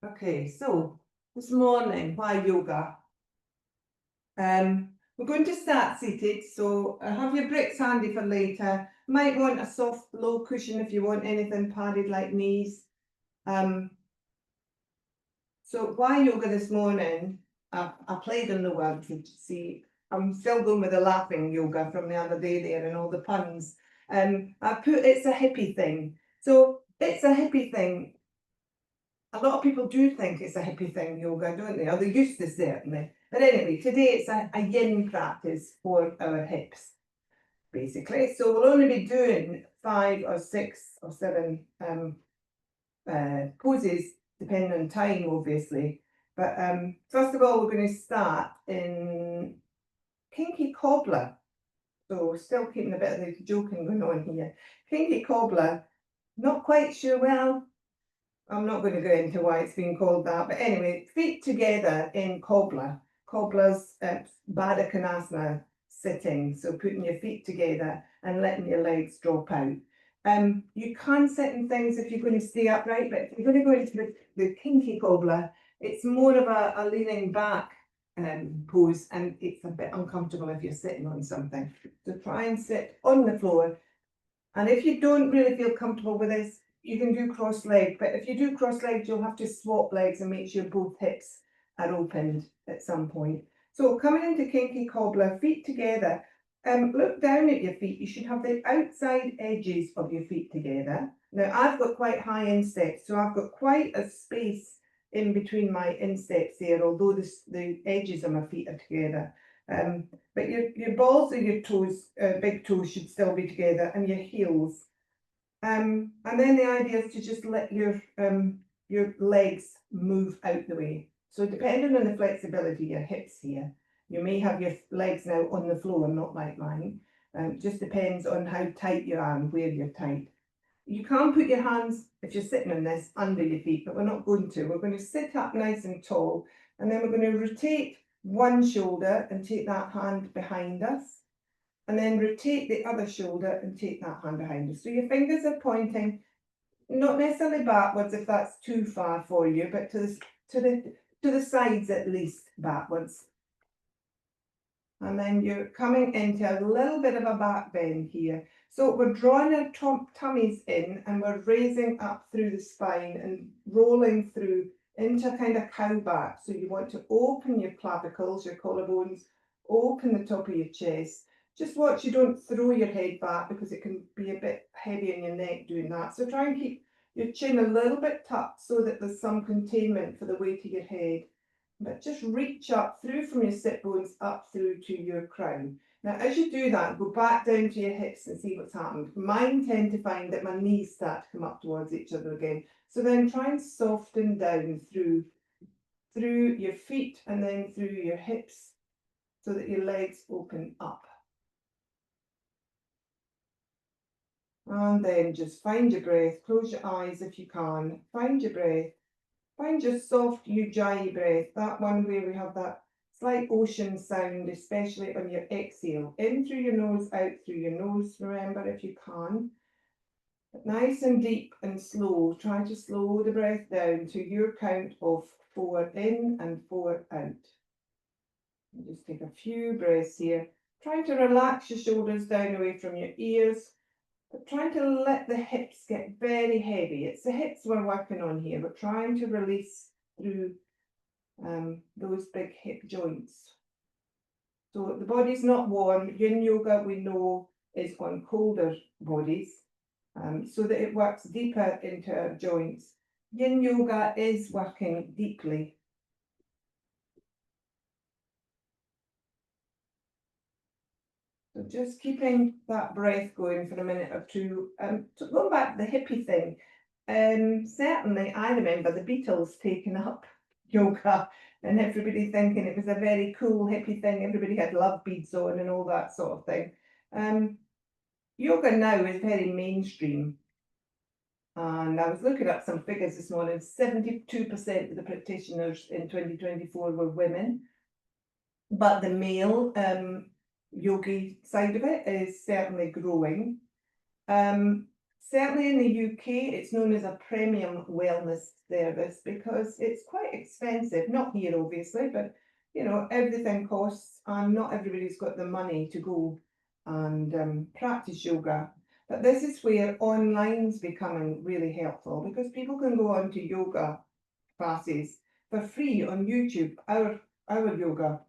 Okay, so this morning, why yoga? We're going to start seated, so have your bricks handy for later. Might want a soft low cushion if you want anything padded like knees. So why yoga this morning? I played on the word to see. I'm still going with the laughing yoga from the other day there and all the puns. I put it's a hippie thing. So it's a hippie thing. A lot of people do think it's a hippie thing, yoga, don't they? Or they used to, certainly. But anyway, today it's a yin practice for our hips, basically. So we'll only be doing 5 or 6 or 7 poses, depending on time, obviously. But first of all, we're going to start in kinky cobbler. So still keeping a bit of the joking going on here. Kinky cobbler, not quite sure, well, I'm not going to go into why it's been called that, but anyway, feet together in cobbler. Cobbler's Baddha Konasana sitting, so putting your feet together and letting your legs drop out. You can sit in things if you're going to stay upright, but if you're going to go into the kinky cobbler, it's more of a leaning back pose, and it's a bit uncomfortable if you're sitting on something. So try and sit on the floor. And if you don't really feel comfortable with this, you can do cross leg, but if you do cross legs, you'll have to swap legs and make sure both hips are opened at some point. So coming into kinky cobbler, feet together, look down at your feet. You should have the outside edges of your feet together. Now I've got quite high insteps, so I've got quite a space in between my insteps there, although the edges of my feet are together. But your balls of your toes, big toes, should still be together, and your heels. And then the idea is to just let your legs move out the way. So depending on the flexibility of your hips here, you may have your legs now on the floor, not like mine. Just depends on how tight you are and where you're tight. You can put your hands, if you're sitting on this, under your feet, but we're not going to. We're going to sit up nice and tall, and then we're going to rotate one shoulder and take that hand behind us, and then rotate the other shoulder and take that hand behind us. So your fingers are pointing, not necessarily backwards if that's too far for you, but to the sides at least, backwards. And then you're coming into a little bit of a back bend here. So we're drawing our tummies in, and we're raising up through the spine and rolling through into a kind of cow back. So you want to open your clavicles, your collarbones, open the top of your chest. Just watch you don't throw your head back, because it can be a bit heavy on your neck doing that. So try and keep your chin a little bit tucked so that there's some containment for the weight of your head. But just reach up through from your sit bones up through to your crown. Now, as you do that, go back down to your hips and see what's happened. Mine tend to find that my knees start to come up towards each other again. So then try and soften down through your feet and then through your hips so that your legs open up. And then just find your breath. Close your eyes if you can. Find your breath. Find your soft ujjayi breath, that one where we have that slight ocean sound, especially on your exhale. In through your nose, out through your nose, remember, if you can. But nice and deep and slow. Try to slow the breath down to your count of 4 in and 4 out. And just take a few breaths here. Trying to relax your shoulders down away from your ears, but trying to let the hips get very heavy. It's the hips we're working on here. We're trying to release through those big hip joints. So the body's not warm. Yin Yoga, we know, is on colder bodies, so that it works deeper into our joints. Yin Yoga is working deeply. So just keeping that breath going for a minute or two. So going back to the hippie thing, certainly I remember the Beatles taking up yoga and everybody thinking it was a very cool hippie thing. Everybody had love beads on and all that sort of thing. Yoga now is very mainstream. And I was looking up some figures this morning. 72% of the practitioners in 2024 were women. But the male yogi side of it is certainly growing. certainly in the UK, it's known as a premium wellness service because it's quite expensive. Not here, obviously, but you know, everything costs, and not everybody's got the money to go and practice yoga. But this is where online's becoming really helpful because people can go on to yoga classes for free on YouTube. Our yoga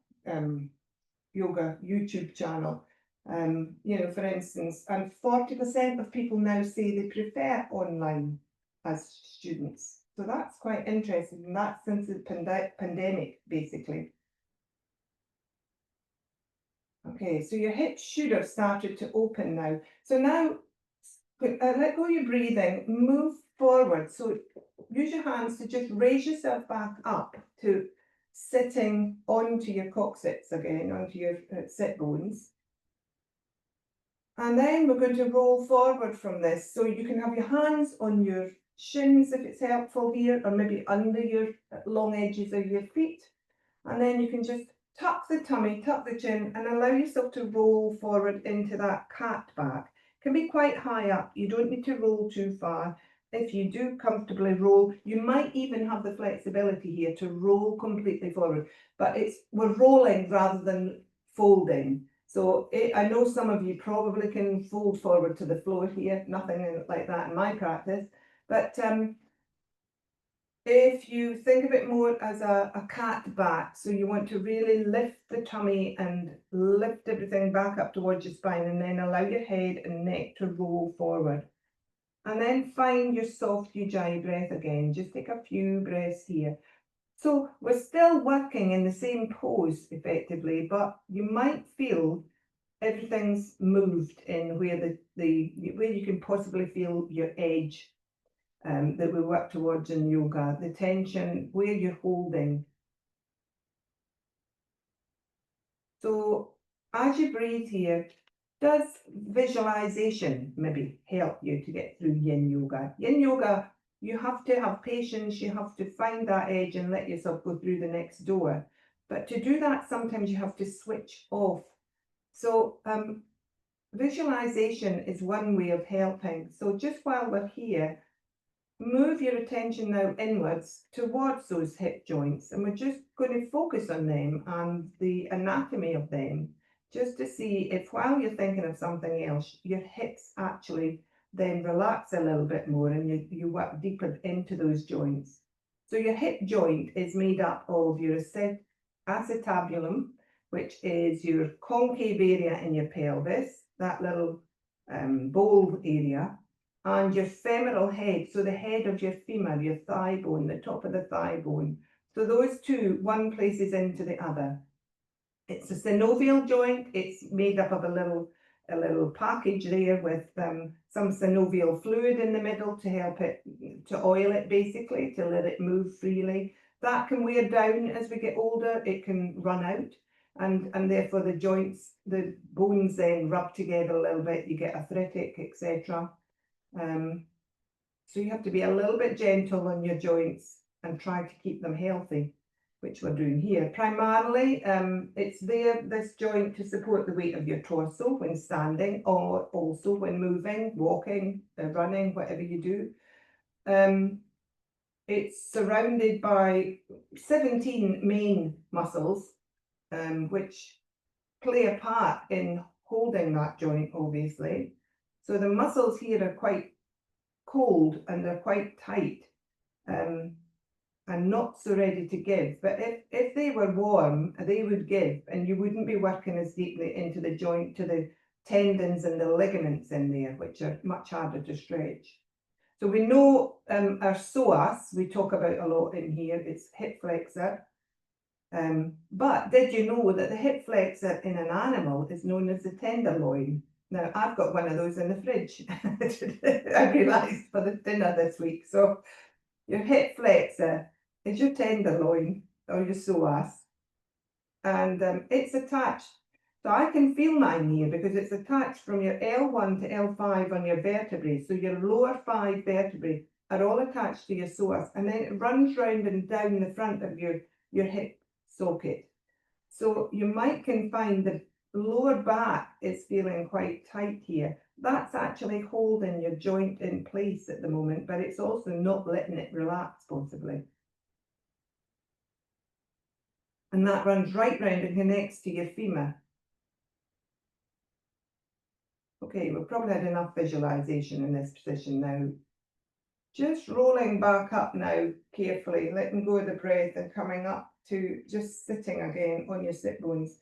YouTube channel. You know, for instance, and 40% of people now say they prefer online as students. So that's quite interesting, and that's since the pandemic, basically. Okay, so your hips should have started to open now. So now, let go of your breathing, move forward. So use your hands to just raise yourself back up to sitting onto your coccyx again, onto your sit bones. And then we're going to roll forward from this. So you can have your hands on your shins if it's helpful here, or maybe under your long edges of your feet. And then you can just tuck the tummy, tuck the chin, and allow yourself to roll forward into that cat back. It can be quite high up. You don't need to roll too far. If you do comfortably roll, you might even have the flexibility here to roll completely forward. But we're rolling rather than folding. So I know some of you probably can fold forward to the floor here, nothing like that in my practice. But if you think of it more as a cat back, so you want to really lift the tummy and lift everything back up towards your spine, and then allow your head and neck to roll forward. And then find your soft ujjayi breath again. Just take a few breaths here. So we're still working in the same pose effectively, but you might feel everything's moved in where where you can possibly feel your edge that we work towards in yoga, the tension, where you're holding. So as you breathe here, does visualization maybe help you to get through Yin Yoga? Yin Yoga, you have to have patience, you have to find that edge and let yourself go through the next door. But to do that, sometimes you have to switch off. So visualization is one way of helping. So just while we're here, move your attention now inwards towards those hip joints, and we're just going to focus on them and the anatomy of them, just to see if while you're thinking of something else, your hips actually then relax a little bit more and you work deeper into those joints. So your hip joint is made up of your acetabulum, which is your concave area in your pelvis, that little bowl area, and your femoral head, so the head of your femur, your thigh bone, the top of the thigh bone. So those two, one places into the other. It's a synovial joint. It's made up of a little package there with some synovial fluid in the middle to help it, to oil it basically, to let it move freely. That can wear down as we get older. It can run out. And therefore the joints, the bones then rub together a little bit. You get arthritic, etc. So you have to be a little bit gentle on your joints and try to keep them healthy, which we're doing here. Primarily, it's there, this joint, to support the weight of your torso when standing, or also when moving, walking, running, whatever you do. It's surrounded by 17 main muscles, which play a part in holding that joint, obviously. So the muscles here are quite cold and they're quite tight and not so ready to give. But if they were warm, they would give, and you wouldn't be working as deeply into the joint, to the tendons and the ligaments in there, which are much harder to stretch. So we know our psoas, we talk about a lot in here, it's hip flexor. But did you know that the hip flexor in an animal is known as the tenderloin? Now, I've got one of those in the fridge. I realised for the dinner this week. So your hip flexor is your tenderloin, or your psoas. And it's attached. So I can feel mine here because it's attached from your L1 to L5 on your vertebrae. So your lower 5 vertebrae are all attached to your psoas. And then it runs round and down the front of your hip socket. So you might can find the lower back is feeling quite tight here. that's actually holding your joint in place at the moment, but it's also not letting it relax possibly. And that runs right round and connects to your femur. Okay, we've probably had enough visualization in this position now. Just rolling back up now, carefully, letting go of the breath and coming up to just sitting again on your sit bones.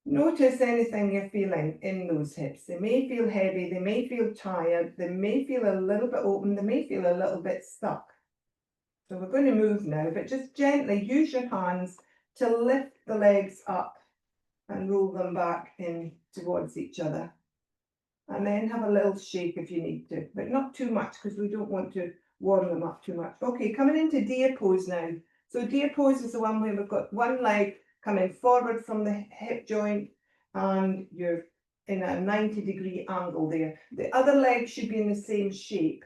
Notice anything you're feeling in those hips. They may feel heavy, they may feel tired, they may feel a little bit open, they may feel a little bit stuck. So we're going to move now, but just gently use your hands to lift the legs up and roll them back in towards each other. And then have a little shake if you need to, but not too much because we don't want to warm them up too much. Okay, coming into deer pose now. So deer pose is the one where we've got one leg coming forward from the hip joint and you're in a 90-degree angle there. The other leg should be in the same shape.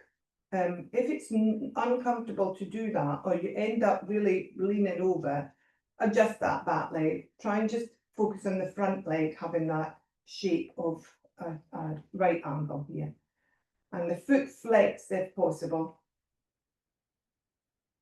If it's uncomfortable to do that or you end up really leaning over, adjust that back leg. Try and just focus on the front leg having that shape of a right angle here. And the foot flex if possible.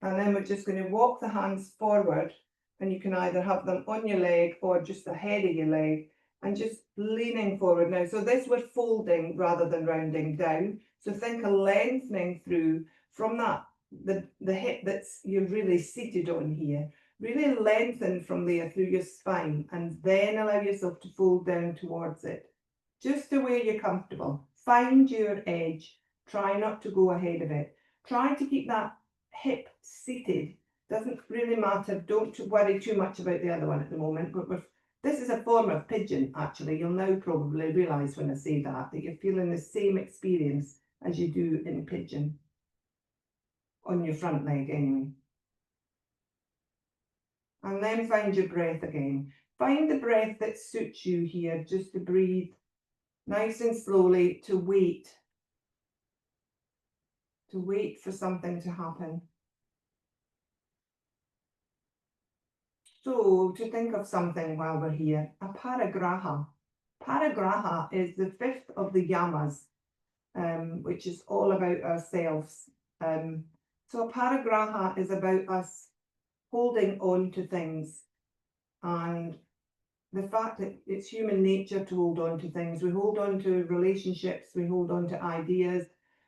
And then we're just going to walk the hands forward and you can either have them on your leg or just ahead of your leg and just leaning forward now. So this we're folding rather than rounding down. So think of lengthening through from that, the hip that's you're really seated on here. Really lengthen from there through your spine and then allow yourself to fold down towards it. Just the way you're comfortable. Find your edge. Try not to go ahead of it. Try to keep that hip seated. Doesn't really matter. Don't worry too much about the other one at the moment. But this is a form of pigeon, actually. You'll now probably realise when I say that you're feeling the same experience as you do in pigeon. On your front leg, anyway. And then find your breath again. Find the breath that suits you here, just to breathe nice and slowly, to wait for something to happen. So, to think of something while we're here, a parigraha. Parigraha is the fifth of the yamas, which is all about ourselves. So a parigraha is about us holding on to things and the fact that it's human nature to hold on to things. We hold on to relationships, we hold on to ideas.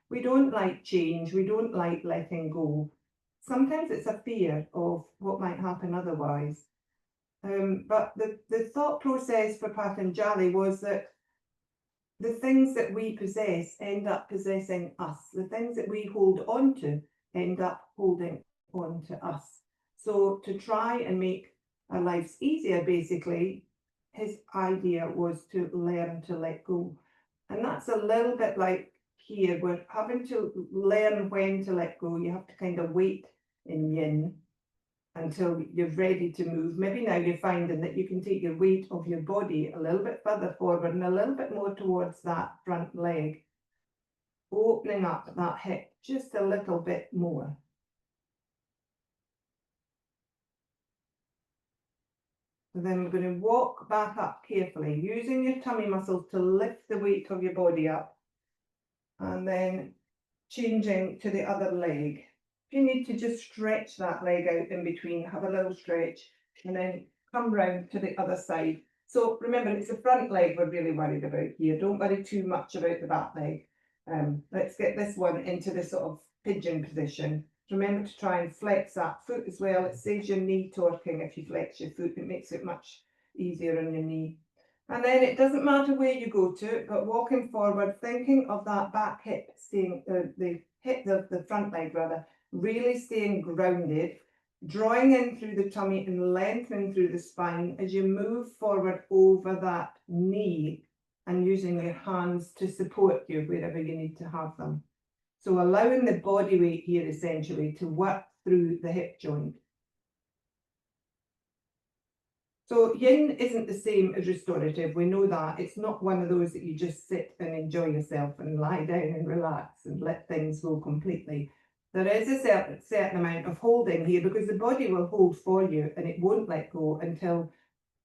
We don't like change, we don't like letting go. Sometimes it's a fear of what might happen otherwise. But the thought process for Patanjali was that the things that we possess end up possessing us. The things that we hold on to end up holding on to us. So to try and make our lives easier, basically, his idea was to learn to let go. And that's a little bit like here, we're having to learn when to let go. You have to kind of wait in yin until you're ready to move. Maybe now you're finding that you can take your weight of your body a little bit further forward and a little bit more towards that front leg, opening up that hip just a little bit more. So then we're going to walk back up carefully, using your tummy muscles to lift the weight of your body up, and then changing to the other leg. If you need to just stretch that leg out in between, have a little stretch, and then come round to the other side. So remember, it's the front leg we're really worried about here. Don't worry too much about the back leg. Let's get this one into the sort of pigeon position. Remember to try and flex that foot as well. It saves your knee torquing if you flex your foot. It makes it much easier on your knee. And then it doesn't matter where you go to, but walking forward, thinking of that back hip staying, the front leg rather, really staying grounded, drawing in through the tummy and lengthening through the spine as you move forward over that knee and using your hands to support you wherever you need to have them. So allowing the body weight here essentially to work through the hip joint. So yin isn't the same as restorative, we know that. It's not one of those that you just sit and enjoy yourself and lie down and relax and let things go completely. There is a certain amount of holding here because the body will hold for you and it won't let go until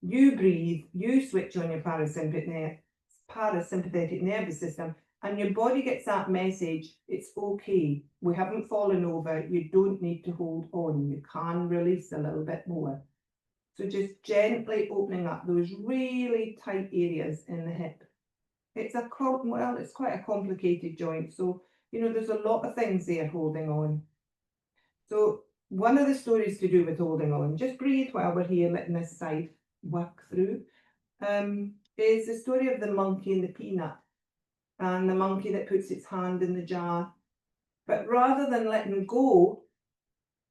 you breathe, you switch on your parasympathetic parasympathetic nervous system, and your body gets that message, it's okay, we haven't fallen over, you don't need to hold on, you can release a little bit more. So just gently opening up those really tight areas in the hip. It's it's quite a complicated joint, so there's a lot of things there holding on. So one of the stories to do with holding on, just breathe while we're here letting this side work through, is the story of the monkey and the peanut, and the monkey that puts its hand in the jar. But rather than letting go,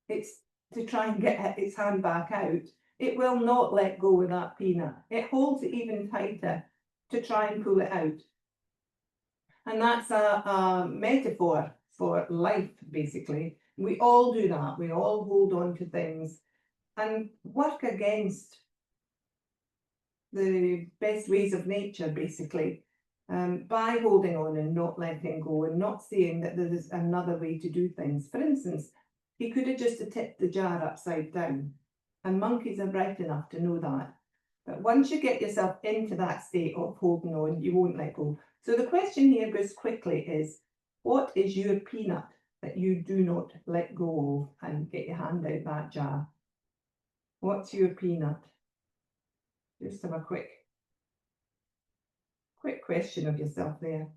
it's to try and get its hand back out. It will not let go of that peanut. It holds it even tighter to try and pull it out. And that's a metaphor for life, basically. We all do that. We all hold on to things and work against the best ways of nature, basically, by holding on and not letting go and not seeing that there is another way to do things. For instance, he could have just tipped the jar upside down, and monkeys are bright enough to know that. But once you get yourself into that state of holding on, you won't let go. So the question here goes quickly is, what is your peanut that you do not let go of? And get your hand out that jar. What's your peanut? Just have a quick question of yourself there.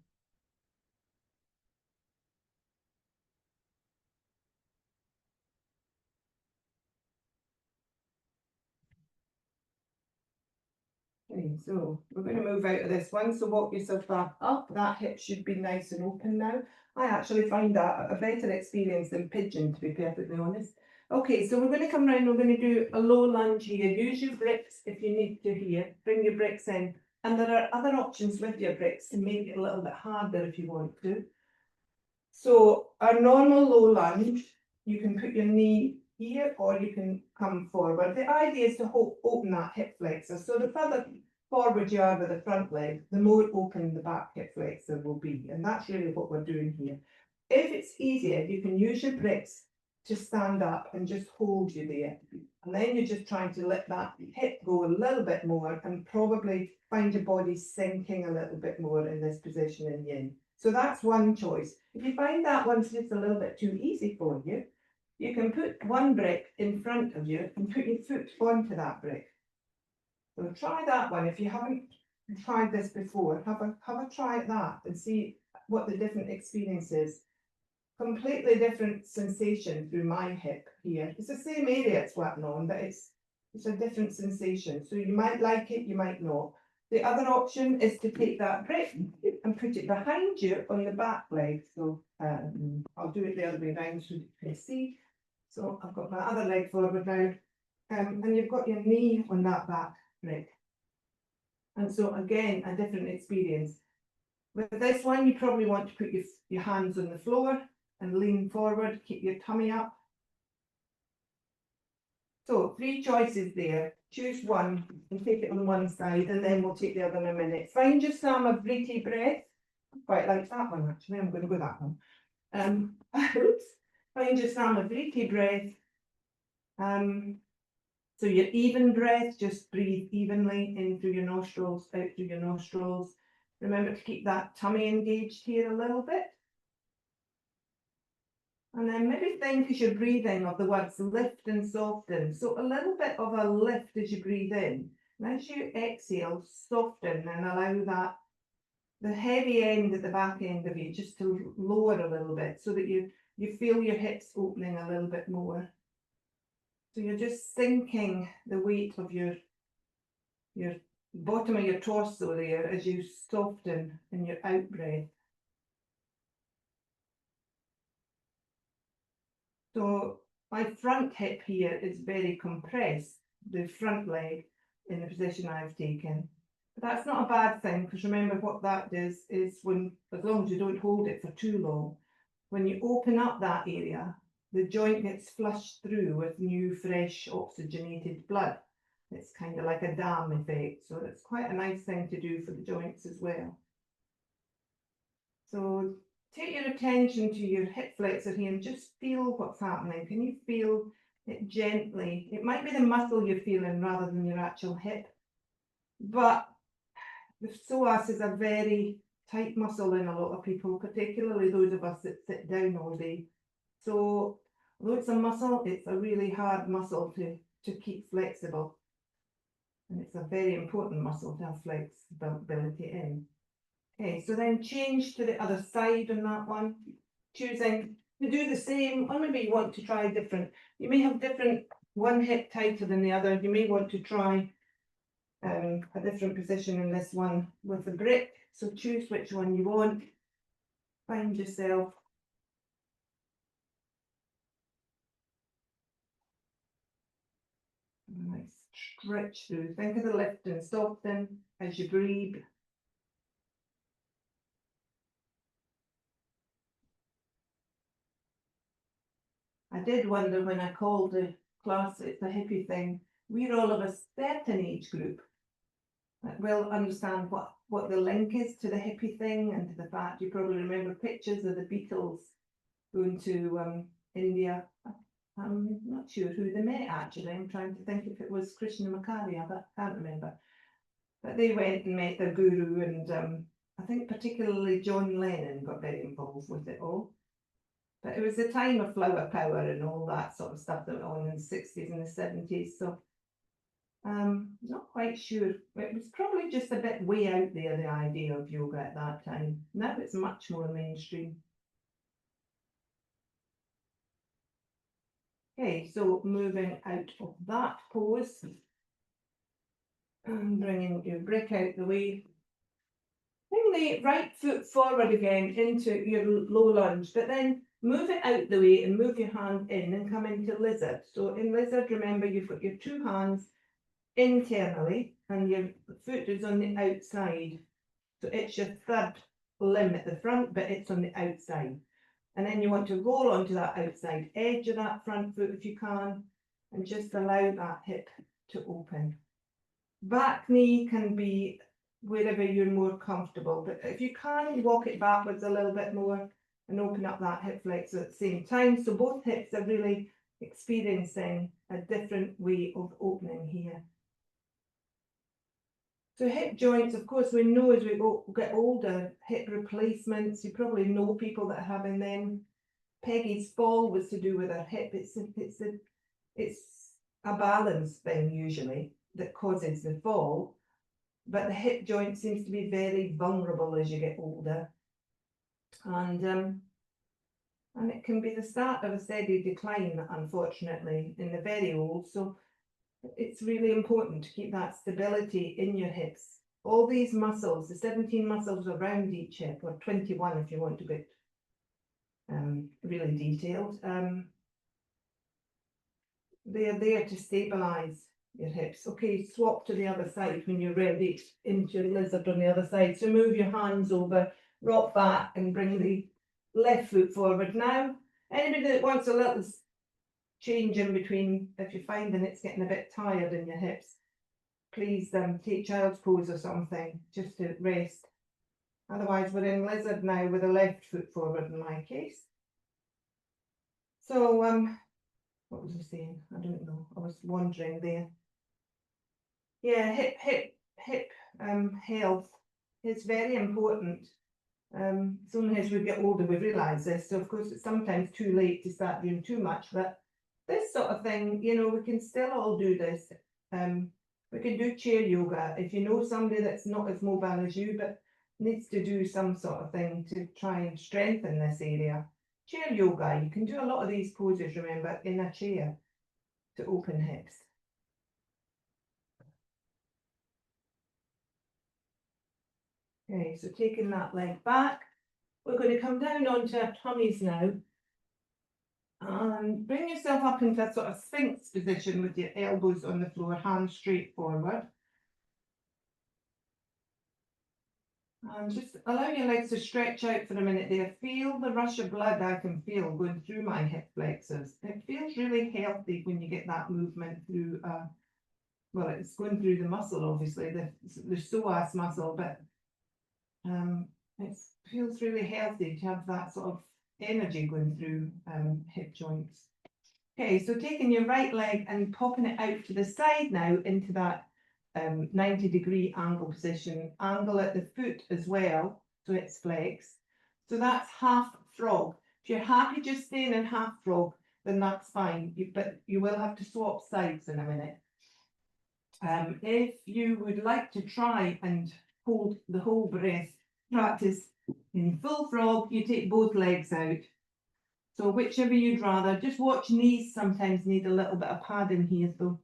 Okay, so we're going to move out of this one. So walk yourself back up. That hip should be nice and open now. I actually find that a better experience than pigeon, to be perfectly honest. Okay, so we're going to come round, we're going to do a low lunge here. Use your bricks if you need to here. Bring your bricks in. And there are other options with your bricks to make it a little bit harder if you want to. So a normal low lunge, you can put your knee here or you can come forward. The idea is to open that hip flexor. So the further forward you are with the front leg, the more open the back hip flexor will be. And that's really what we're doing here. If it's easier, you can use your bricks to stand up and just hold you there. And then you're just trying to let that hip go a little bit more and probably find your body sinking a little bit more in this position in yin. So that's one choice. If you find that one's just a little bit too easy for you, you can put one brick in front of you and put your foot onto that brick. So try that one. If you haven't tried this before, have a try at that and see what the different experience is. Completely different sensation through my hip here. It's the same area it's working on, but it's a different sensation. So you might like it, you might not. The other option is to take that brick and put it behind you on the back leg. So I'll do it the other way around so you can see. So I've got my other leg forward now, and you've got your knee on that back brick. And so again, a different experience. With this one, you probably want to put your hands on the floor and lean forward, keep your tummy up. So 3 choices there. Choose one and take it on one side, and then we'll take the other in a minute. Find your Samavriti breath. Quite like that one actually. I'm going to go that one. Find your Samavriti breath. So your even breath, just breathe evenly in through your nostrils, out through your nostrils. Remember to keep that tummy engaged here a little bit. And then maybe think as you're breathing of the words lift and soften. So a little bit of a lift as you breathe in. And as you exhale, soften and allow the heavy end at the back end of you just to lower a little bit so that you feel your hips opening a little bit more. So you're just sinking the weight of your bottom of your torso there as you soften in your out breath. So my front hip here is very compressed, the front leg in the position I've taken. But that's not a bad thing, because remember what that does is as long as you don't hold it for too long, when you open up that area, the joint gets flushed through with new, fresh, oxygenated blood. It's kind of like a dam effect, so it's quite a nice thing to do for the joints as well. So take your attention to your hip flexor here and just feel what's happening. Can you feel it gently? It might be the muscle you're feeling rather than your actual hip, but the psoas is a very tight muscle in a lot of people, particularly those of us that sit down all day. So although it's a muscle, it's a really hard muscle to keep flexible. And it's a very important muscle to have flexibility in. Okay, so then change to the other side on that one, choosing to do the same, or maybe you want to try different. You may have different, one hip tighter than the other. You may want to try a different position in this one with the grip. So choose which one you want. Find yourself. Nice stretch through. Think of the lift and soften as you breathe. I did wonder when I called the class, it's a hippie thing, we're all of a certain age group that will understand what the link is to the hippie thing and to the fact you probably remember pictures of the Beatles going to India. I'm not sure who they met actually. I'm trying to think if it was Krishna Macharia, but I can't remember. But they went and met their guru, and I think particularly John Lennon got very involved with it all. But it was the time of flower power and all that sort of stuff that went on in the 60s and the 70s. So not quite sure. It was probably just a bit way out there, the idea of yoga at that time. Now it's much more mainstream. Okay, so moving out of that pose and bringing your brick out the way. Bring the right foot forward again into your low lunge, but then move it out the way and move your hand in and come into lizard. So in lizard, remember you've got your two hands internally and your foot is on the outside. So it's your third limb at the front, but it's on the outside. And then you want to roll onto that outside edge of that front foot if you can, and just allow that hip to open. Back knee can be wherever you're more comfortable, but if you can, walk it backwards a little bit more and open up that hip flexor at the same time. So both hips are really experiencing a different way of opening here. So hip joints, of course, we know as we get older, hip replacements, you probably know people that are having them. Peggy's fall was to do with her hip. It's a balance thing usually that causes the fall, but the hip joint seems to be very vulnerable as you get older, and it can be the start of a steady decline, unfortunately, in the very old. So it's really important to keep that stability in your hips. All these muscles, the 17 muscles around each hip, or 21 if you want to get really detailed, they're there to stabilize your hips. Okay, swap to the other side when you're ready into your lizard on the other side. So move your hands over, rock back and bring the left foot forward. Now, anybody that wants a little change in between, if you're finding it's getting a bit tired in your hips, please take child's pose or something just to rest. Otherwise, we're in lizard now with the left foot forward in my case. So, what was I saying? I don't know. I was wandering there. Yeah, hip health is very important. It's only as we get older we realise this. So of course it's sometimes too late to start doing too much, but this sort of thing, you know, we can still all do this. We can do chair yoga if you know somebody that's not as mobile as you, but needs to do some sort of thing to try and strengthen this area. Chair yoga, you can do a lot of these poses, remember, in a chair to open hips. Okay, so taking that leg back, we're going to come down onto our tummies now. And bring yourself up into a sort of sphinx position with your elbows on the floor, hands straight forward. And just allow your legs to stretch out for a minute there. Feel the rush of blood I can feel going through my hip flexors. It feels really healthy when you get that movement through, well, it's going through the muscle, obviously, the psoas muscle, but it feels really healthy to have that sort of energy going through hip joints. Okay, so taking your right leg and popping it out to the side now into that 90-degree angle position, angle at the foot as well, so it's flexed. So that's half frog. If you're happy just staying in half frog, then that's fine, but you will have to swap sides in a minute. If you would like to try and hold the whole breath, practice in full frog, you take both legs out. So whichever you'd rather, just watch knees sometimes need a little bit of padding here though.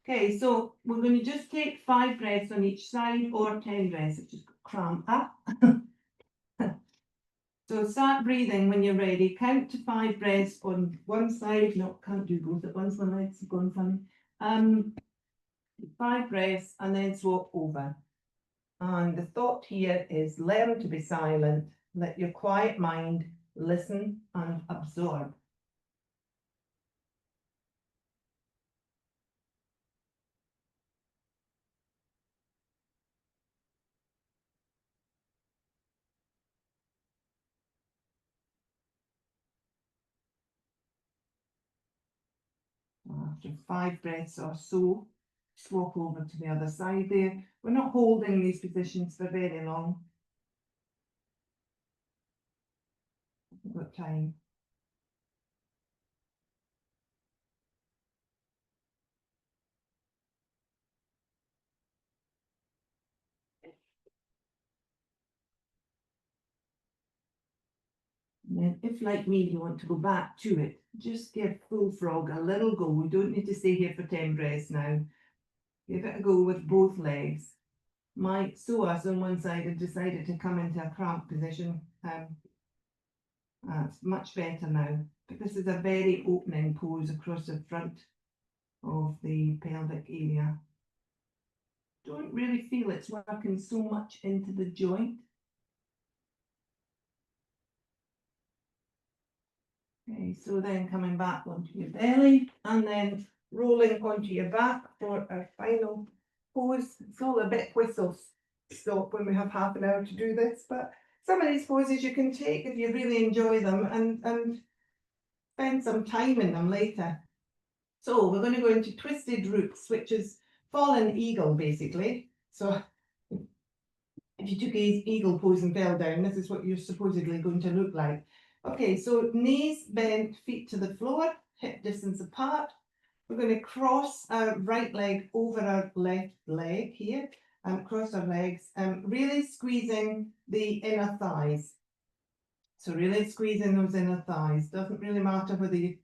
Okay, so we're going to just take 5 breaths on each side or 10 breaths. I've just got cramp up. So start breathing when you're ready. Count to 5 breaths on one side. No, can't do both at once. My legs have gone funny. 5 breaths and then swap over. And the thought here is learn to be silent. Let your quiet mind listen and absorb. After 5 breaths or so, swap over to the other side there. We're not holding these positions for very long. We've got time. And then if, like me, you want to go back to it, just give full frog a little go. We don't need to stay here for 10 breaths now. Give it a go with both legs. My psoas on one side had decided to come into a cramped position. That's much better now. But this is a very opening pose across the front of the pelvic area. Don't really feel it's working so much into the joint. Okay, so then coming back onto your belly and then rolling onto your back for our final pose. It's all a bit whistle stop when we have half an hour to do this, but some of these poses you can take if you really enjoy them and spend some time in them later. So we're going to go into twisted roots, which is fallen eagle basically. So if you took an eagle pose and fell down, this is what you're supposedly going to look like. Okay, so knees bent, feet to the floor, hip distance apart. We're going to cross our right leg over our left leg here, and cross our legs, really squeezing the inner thighs. So really squeezing those inner thighs. Doesn't really matter whether you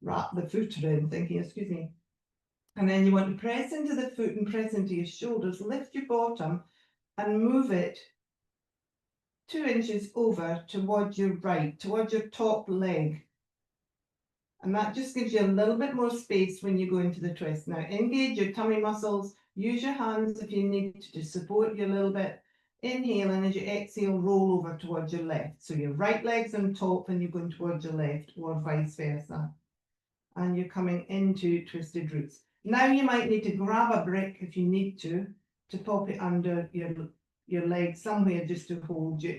wrap the foot around thinking, excuse me. And then you want to press into the foot and press into your shoulders, lift your bottom and move it 2 inches over towards your right, towards your top leg. And that just gives you a little bit more space when you go into the twist. Now engage your tummy muscles, use your hands if you need to support you a little bit. Inhale, and as you exhale, roll over towards your left. So your right leg's on top and you're going towards your left, or vice versa. And you're coming into twisted roots. Now you might need to grab a brick if you need to pop it under your leg somewhere just to hold you.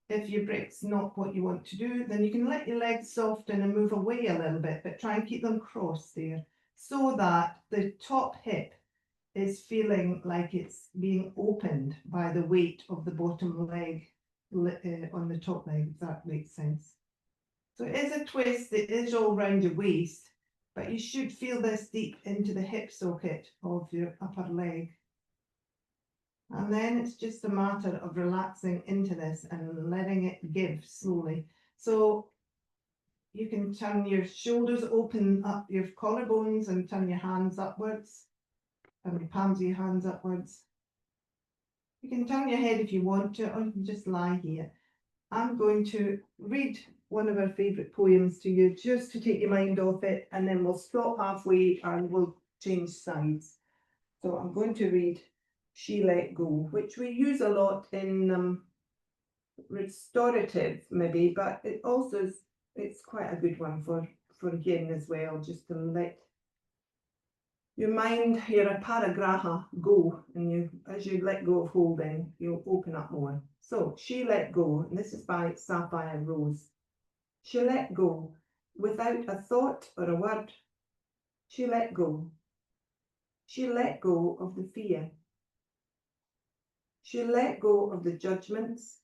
If your brick's not what you want to do, then you can let your legs soften and move away a little bit, but try and keep them crossed there so that the top hip is feeling like it's being opened by the weight of the bottom leg on the top leg, if that makes sense. So it is a twist, it is all round your waist, but you should feel this deep into the hip socket of your upper leg. And then it's just a matter of relaxing into this and letting it give slowly. So you can turn your shoulders, open up your collarbones and turn your hands upwards, and the palms of your hands upwards. You can turn your head if you want to, or you can just lie here. I'm going to read one of our favourite poems to you just to take your mind off it, and then we'll stop halfway and we'll change sides. So I'm going to read She Let Go, which we use a lot in restorative maybe, but it also is, it's quite a good one for yin as well, just to let your mind, your aparagraha, go, and as you let go of holding, you'll open up more. So she let go, and this is by Sapphire Rose. She let go without a thought or a word. She let go. She let go of the fear. She let go of the judgments.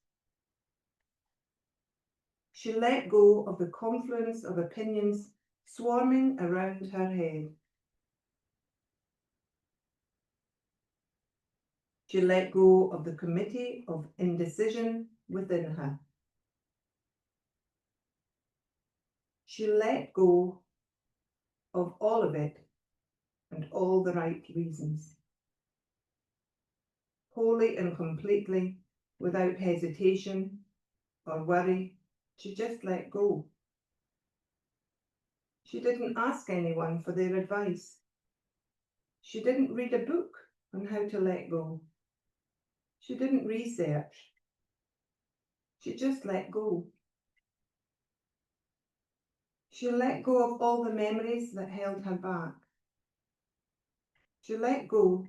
She let go of the confluence of opinions swarming around her head. She let go of the committee of indecision within her. She let go of all of it and all the right reasons. Wholly and completely, without hesitation or worry, she just let go. She didn't ask anyone for their advice. She didn't read a book on how to let go. She didn't research. She just let go. She let go of all the memories that held her back. She let go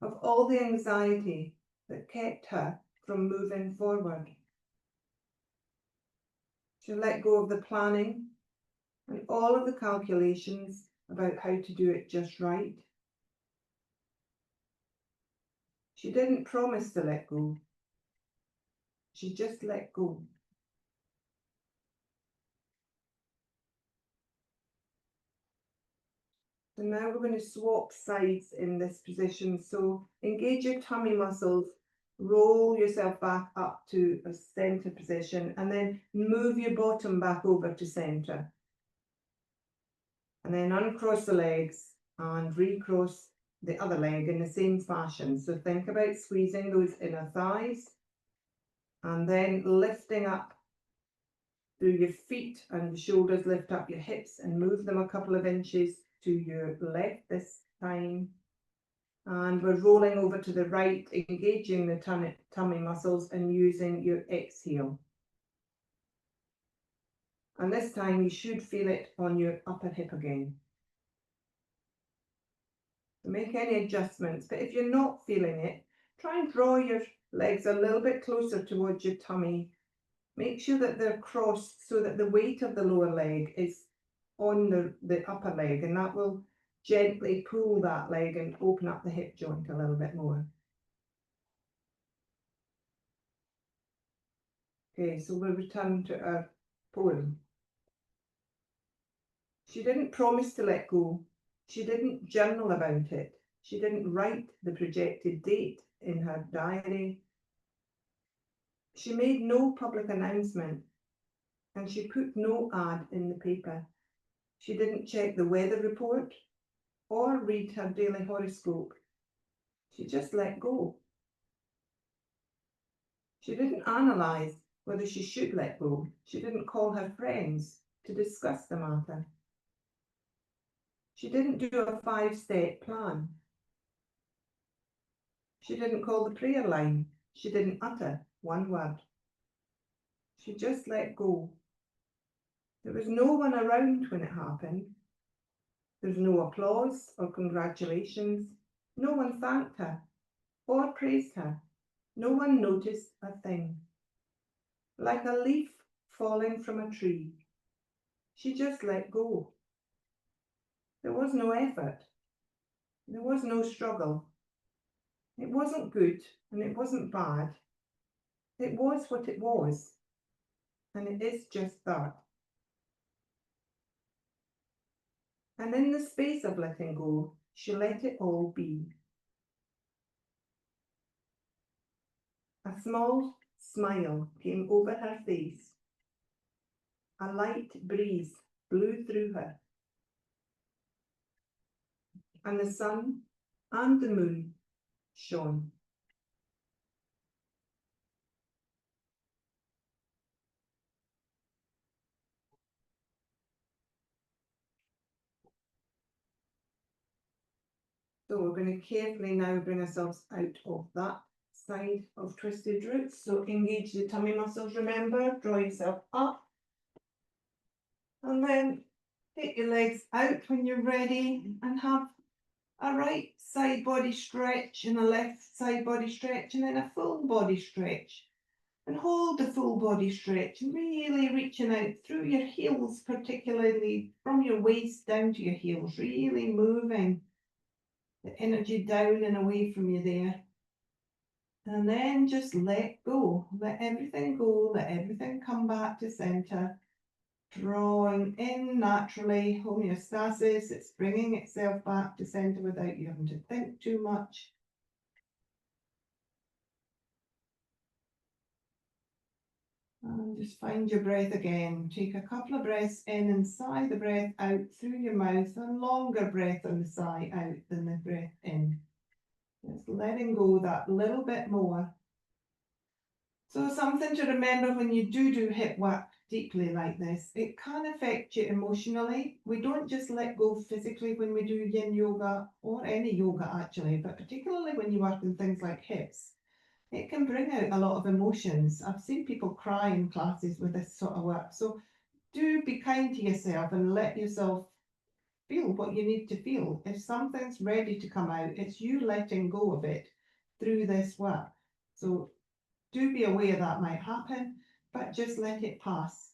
of all the anxiety that kept her from moving forward. She let go of the planning and all of the calculations about how to do it just right. She didn't promise to let go. She just let go. So now we're going to swap sides in this position. So engage your tummy muscles, roll yourself back up to a center position, and then move your bottom back over to center. And then uncross the legs and recross the other leg in the same fashion. So think about squeezing those inner thighs and then lifting up through your feet and the shoulders, lift up your hips and move them a couple of inches to your left this time. And we're rolling over to the right, engaging the tummy muscles and using your exhale. And this time you should feel it on your upper hip again. So make any adjustments, but if you're not feeling it, try and draw your legs a little bit closer towards your tummy. Make sure that they're crossed so that the weight of the lower leg is on the upper leg, and that will gently pull that leg and open up the hip joint a little bit more. Okay, so we'll return to our poem. She didn't promise to let go. She didn't journal about it. She didn't write the projected date in her diary. She made no public announcement, and she put no ad in the paper. She didn't check the weather report or read her daily horoscope. She just let go. She didn't analyse whether she should let go. She didn't call her friends to discuss the matter. She didn't do a 5-step plan. She didn't call the prayer line. She didn't utter one word. She just let go. There was no one around when it happened. There was no applause or congratulations. No one thanked her or praised her. No one noticed a thing. Like a leaf falling from a tree, she just let go. There was no effort. There was no struggle. It wasn't good and it wasn't bad. It was what it was, and it is just that. And in the space of letting go, she let it all be. A small smile came over her face. A light breeze blew through her. And the sun and the moon shone. So we're going to carefully now bring ourselves out of that side of twisted roots. So engage the tummy muscles, remember, draw yourself up. And then take your legs out when you're ready and have a right side body stretch and a left side body stretch and then a full body stretch. And hold the full body stretch, really reaching out through your heels, particularly from your waist down to your heels, really moving the energy down and away from you there. And then just let go. Let everything go. Let everything come back to center. Drawing in naturally, homeostasis. It's bringing itself back to center without you having to think too much. And just find your breath again. Take a couple of breaths in and sigh the breath out through your mouth. A longer breath on the sigh out than the breath in. Just letting go that little bit more. So something to remember when you do hip work deeply like this, it can affect you emotionally. We don't just let go physically when we do Yin Yoga or any yoga actually, but particularly when you work on things like hips. It can bring out a lot of emotions. I've seen people cry in classes with this sort of work. So do be kind to yourself and let yourself feel what you need to feel. If something's ready to come out, it's you letting go of it through this work. So do be aware that might happen, but just let it pass.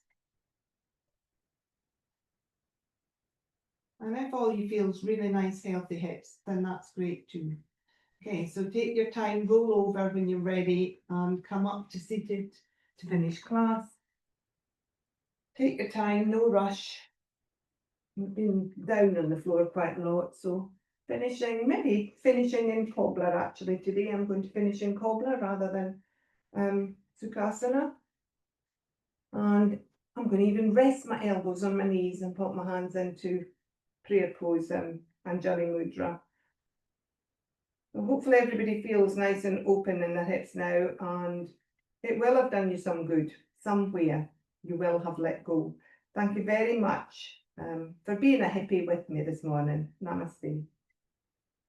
And if all you feel is really nice, healthy hips, then that's great too. Okay, so take your time, roll over when you're ready, and come up to seated to finish class. Take your time, no rush. You've been down on the floor quite a lot, so maybe finishing in cobbler actually today. I'm going to finish in cobbler rather than Sukhasana. And I'm going to even rest my elbows on my knees and put my hands into prayer pose, Anjali Mudra. So hopefully everybody feels nice and open in their hips now, and it will have done you some good. Somewhere you will have let go. Thank you very much for being a hippie with me this morning. Namaste.